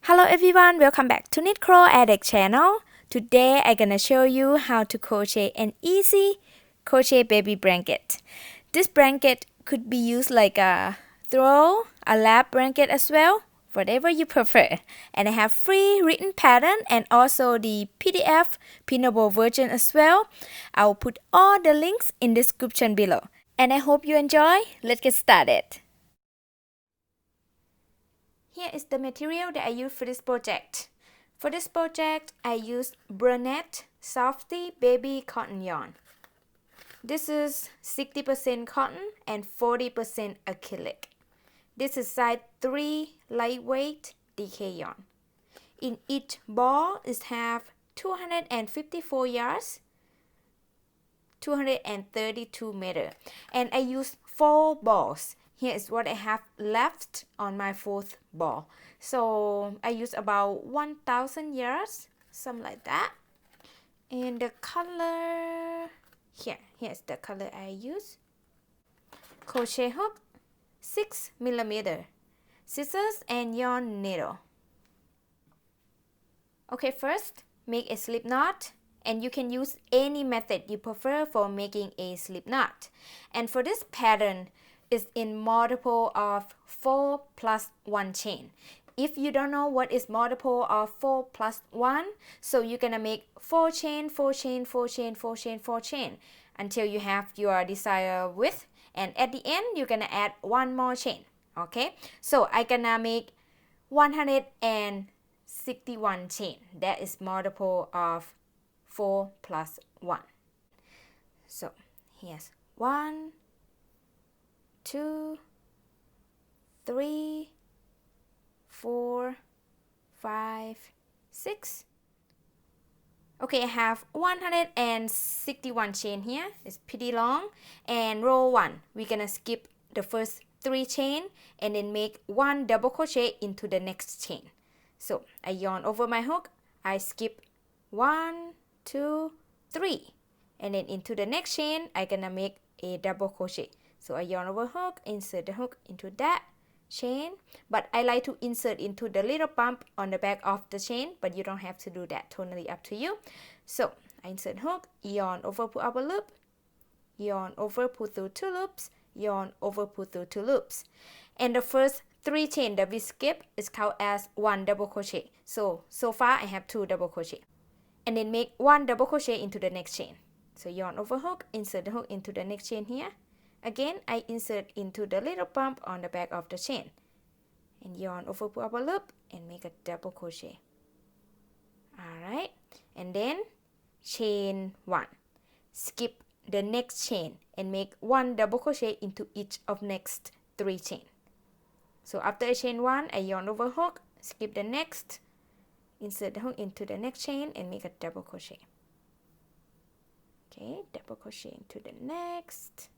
Hello everyone, welcome back to Knit Crow Addict channel. Today I'm gonna show you how to crochet an easy crochet baby blanket. This blanket could be used like a throw, a lap blanket as well, whatever you prefer. And I have free written pattern and also the PDF pinnable version as well. I'll put all the links in the description below. And I hope you enjoy. Let's get started. Here is the material that I use for this project. For this project, I used Burnett Softy Baby Cotton Yarn. This is 60% cotton and 40% acrylic. This is size 3 lightweight DK yarn. In each ball is have 254 yards, 232 meters. And I used 4 balls. Here is what I have left on my 4th ball. So I use about 1,000 yards, something like that. And the color, here's the color I use. Crochet hook, 6 millimeter. Scissors and yarn needle. Okay, first, make a slip knot. And you can use any method you prefer for making a slip knot. And for this pattern, is in multiple of 4 plus 1 chain. If you don't know what is multiple of 4 plus 1, so you're gonna make 4 chain, 4 chain, 4 chain, 4 chain, 4 chain until you have your desired width, and at the end you're gonna add 1 more chain. Okay, so I gonna make 161 chain. That is multiple of 4 plus 1. So here's 1, 2, 3, 4, 5, 6. Okay, I have 161 chain here. It's pretty long. And row 1, we're gonna skip the first 3 chain and then make 1 double crochet into the next chain. So I yarn over my hook, I skip 1, 2, 3, and then into the next chain I gonna make a double crochet. So I yarn over hook, insert the hook into that chain, but I like to insert into the little bump on the back of the chain, but you don't have to do that, totally up to you. So I insert hook, yarn over, pull up a loop, yarn over, pull through 2 loops, yarn over, pull through 2 loops. And the first 3 chain that we skip is count as 1 double crochet. So far I have 2 double crochet. And then make 1 double crochet into the next chain. So yarn over hook, insert the hook into the next chain here. Again, I insert into the little bump on the back of the chain. And yarn over, pull up a loop and make a double crochet. Alright, and then chain 1. Skip the next chain and make 1 double crochet into each of next 3 chain. So after I chain 1, I yarn over hook, skip the next, insert the hook into the next chain and make a double crochet. Okay, double crochet into the next.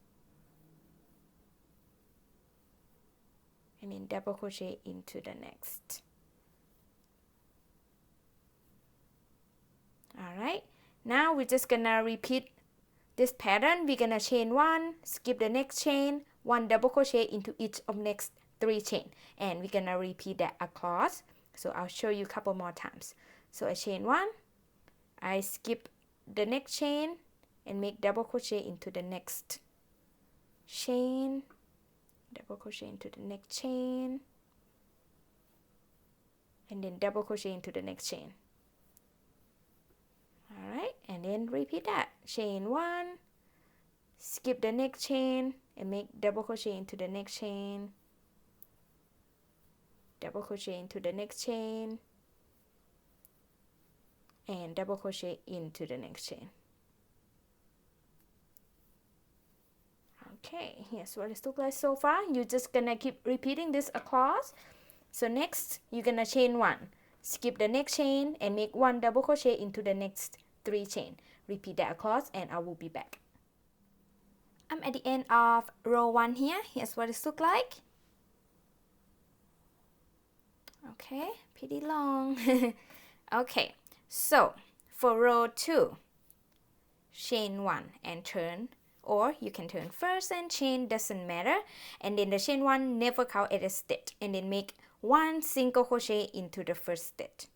And then double crochet into the next. Alright, now we're just gonna repeat this pattern. We're gonna chain 1, skip the next chain, 1 double crochet into each of next 3 chain, and we're gonna repeat that across. So I'll show you a couple more times. So I chain 1, I skip the next chain and make double crochet into the next chain, double crochet into the next chain, and then double crochet into the next chain. Alright, and then repeat that. Chain 1, skip the next chain and make double crochet into the next chain, double crochet into the next chain, and double crochet into the next chain. Okay, here's what it looks like so far. You're just gonna keep repeating this across. So next, you're gonna chain 1, skip the next chain and make 1 double crochet into the next 3 chain. Repeat that across and I will be back. I'm at the end of row 1 here. Here's what it looks like. Okay, pretty long. Okay, so for row 2, chain 1 and turn, or you can turn first and chain, doesn't matter. And then the chain 1 never count as a stitch, and then make 1 single crochet into the first stitch.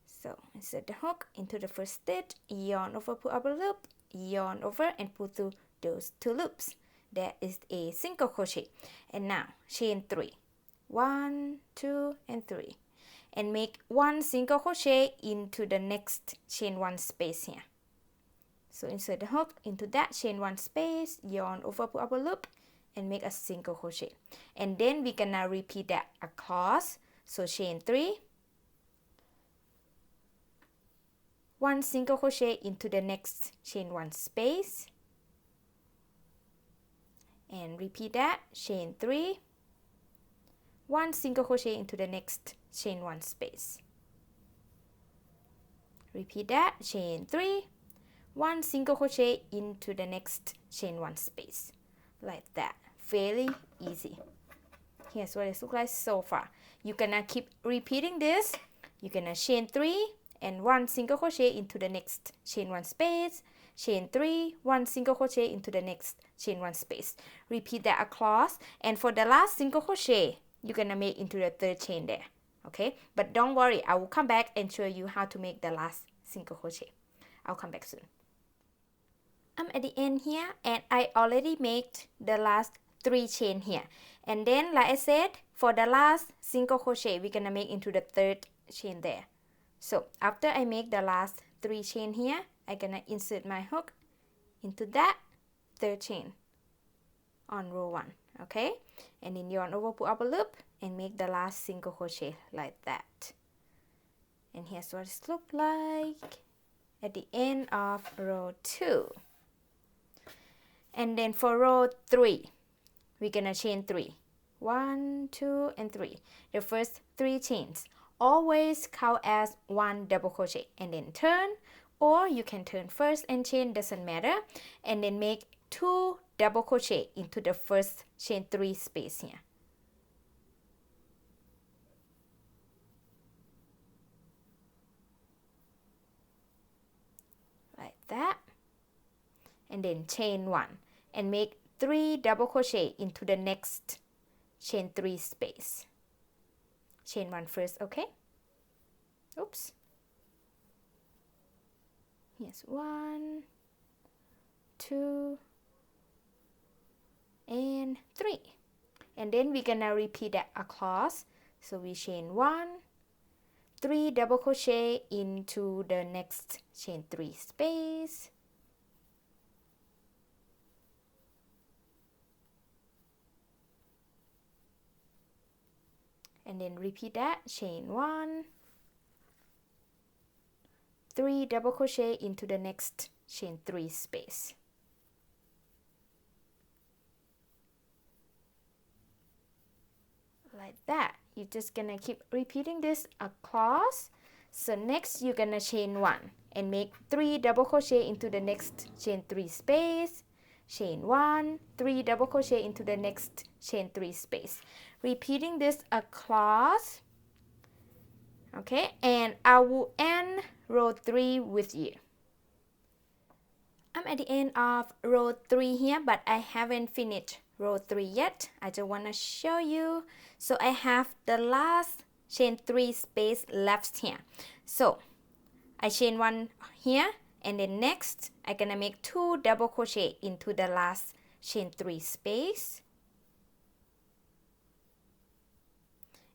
So insert the hook into the first stitch, yarn over, pull up a loop, yarn over and pull through those 2 loops. That is a single crochet. And now chain 3, 1, 2 and 3, and make 1 single crochet into the next chain 1 space here. So insert the hook into that chain 1 space, yarn over, pull up a loop, and make a single crochet. And then we're gonna repeat that across. So chain 3, 1 single crochet into the next chain 1 space, and repeat that, chain 3, 1 single crochet into the next chain 1 space. Repeat that, chain 3, 1 single crochet into the next chain 1 space, like that. Very easy. Here's what it looks like so far. You're gonna keep repeating this. You're gonna chain 3 and 1 single crochet into the next chain 1 space, chain 3, 1 single crochet into the next chain 1 space. Repeat that across, and for the last single crochet you're gonna make into the 3rd chain there. Okay, but don't worry, I will come back and show you how to make the last single crochet. I'll come back soon. I'm at the end here, and I already made the last 3 chain here, and then like I said, for the last single crochet we're gonna make into the 3rd chain there. So after I make the last 3 chain here, I'm gonna insert my hook into that 3rd chain on row 1. Okay, and then yarn over, pull up a loop, and make the last single crochet like that. And here's what it looks like at the end of row 2. And then for row 3, we're gonna chain 3, 1, 2 and 3. The first 3 chains always count as 1 double crochet, and then turn, or you can turn first and chain, doesn't matter, and then make 2 double crochet into the first chain 3 space here. Like that. And then chain 1 and make 3 double crochet into the next chain 3 space. Chain 1 first, okay? Oops. Here's 1, 2, and 3. And then we're gonna repeat that across. So we chain 1, 3 double crochet into the next chain 3 space. And then repeat that, chain 1, 3 double crochet into the next chain 3 space. Like that. You're just gonna keep repeating this across. So next you're gonna chain 1 and make 3 double crochet into the next chain 3 space. Chain 1, 3 double crochet into the next chain 3 space. Repeating this across. Okay, and I will end row 3 with you. I'm at the end of row 3 here, but I haven't finished row 3 yet. I just want to show you. So I have the last chain 3 space left here. So I chain 1 here, and then next I'm gonna make 2 double crochet into the last chain 3 space.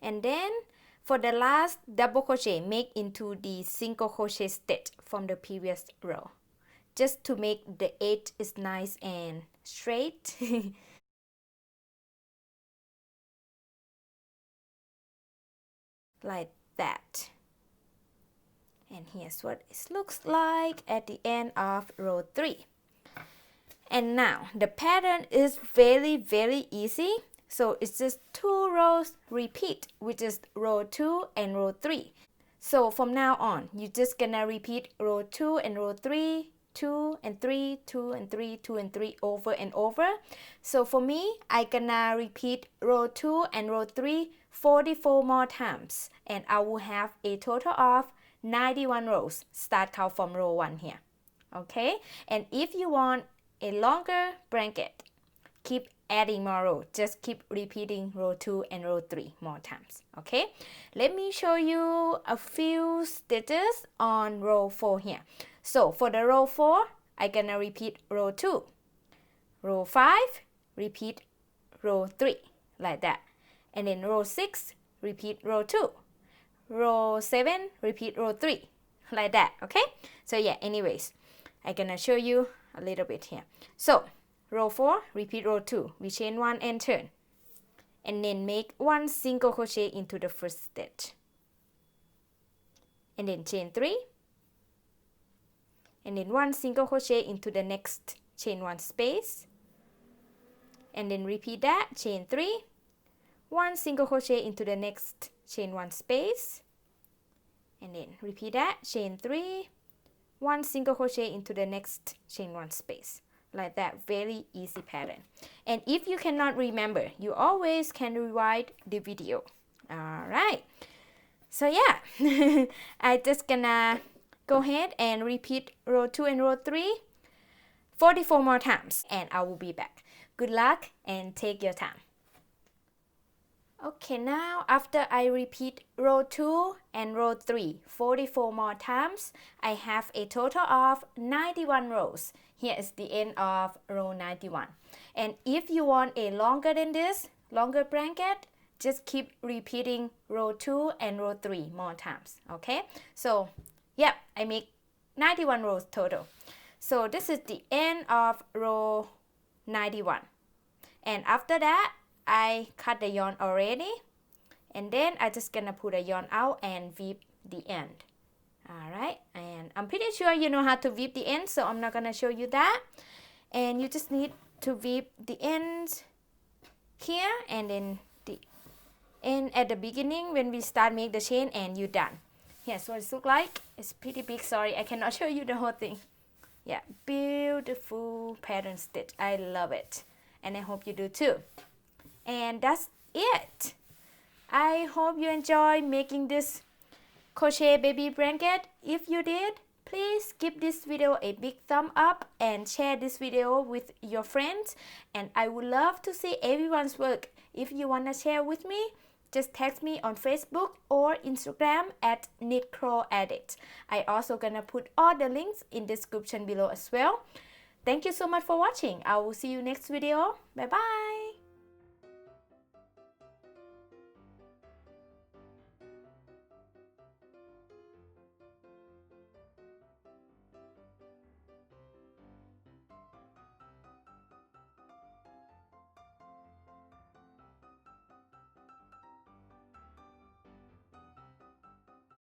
And then for the last double crochet, make into the single crochet stitch from the previous row, just to make the edge is nice and straight. Like that. And here's what it looks like at the end of row 3. And now the pattern is very easy. So it's just 2 rows repeat, which is row 2 and row 3. So from now on, you're just gonna repeat row 2 and row 3, 2 and 3, 2 and 3, 2 and 3 over and over. So for me, I gonna repeat row 2 and row 3 44 more times, and I will have a total of 91 rows. Start count from row 1 here. Okay, and if you want a longer blanket, keep adding more row. Just keep repeating row 2 and row 3 more times. Okay, let me show you a few stitches on row 4 here. So for the row 4, I'm gonna repeat row 2. Row 5, repeat row 3, like that. And then row 6, repeat row 2. Row 7, repeat row 3, like that. Okay, so yeah, anyways, I'm gonna show you a little bit here. So row 4, repeat row 2. We chain 1 and turn. And then make 1 single crochet into the first stitch. And then chain 3. And then 1 single crochet into the next chain 1 space. And then repeat that, chain 3. 1 single crochet into the next chain 1 space. And then repeat that, chain 3. 1 single crochet into the next chain 1 space. Like that, very easy pattern. And if you cannot remember, you always can rewind the video. Alright, so yeah, I just gonna go ahead and repeat row 2 and row 3 44 more times, and I will be back. Good luck and take your time. Okay, now after I repeat row 2 and row 3 44 more times, I have a total of 91 rows. Here is the end of row 91. And if you want a longer than this, longer blanket, just keep repeating row 2 and row 3 more times. Okay, so yeah, I make 91 rows total. So this is the end of row 91. And after that, I cut the yarn already, and then I just gonna put a yarn out and weave the end. Alright, and I'm pretty sure you know how to weave the end, so I'm not gonna show you that. And you just need to weave the ends here, and then the end at the beginning when we start make the chain, and you're done. Here's what it looks like. It's pretty big, sorry I cannot show you the whole thing. Yeah, beautiful pattern stitch. I love it, and I hope you do too. And that's it. I hope you enjoy making this crochet baby blanket. If you did, please give this video a big thumb up and share this video with your friends. And I would love to see everyone's work. If you want to share with me, just text me on Facebook or Instagram at knitcrawedit. I also gonna put all the links in the description below as well. Thank you so much for watching. I will see you next video. Bye bye.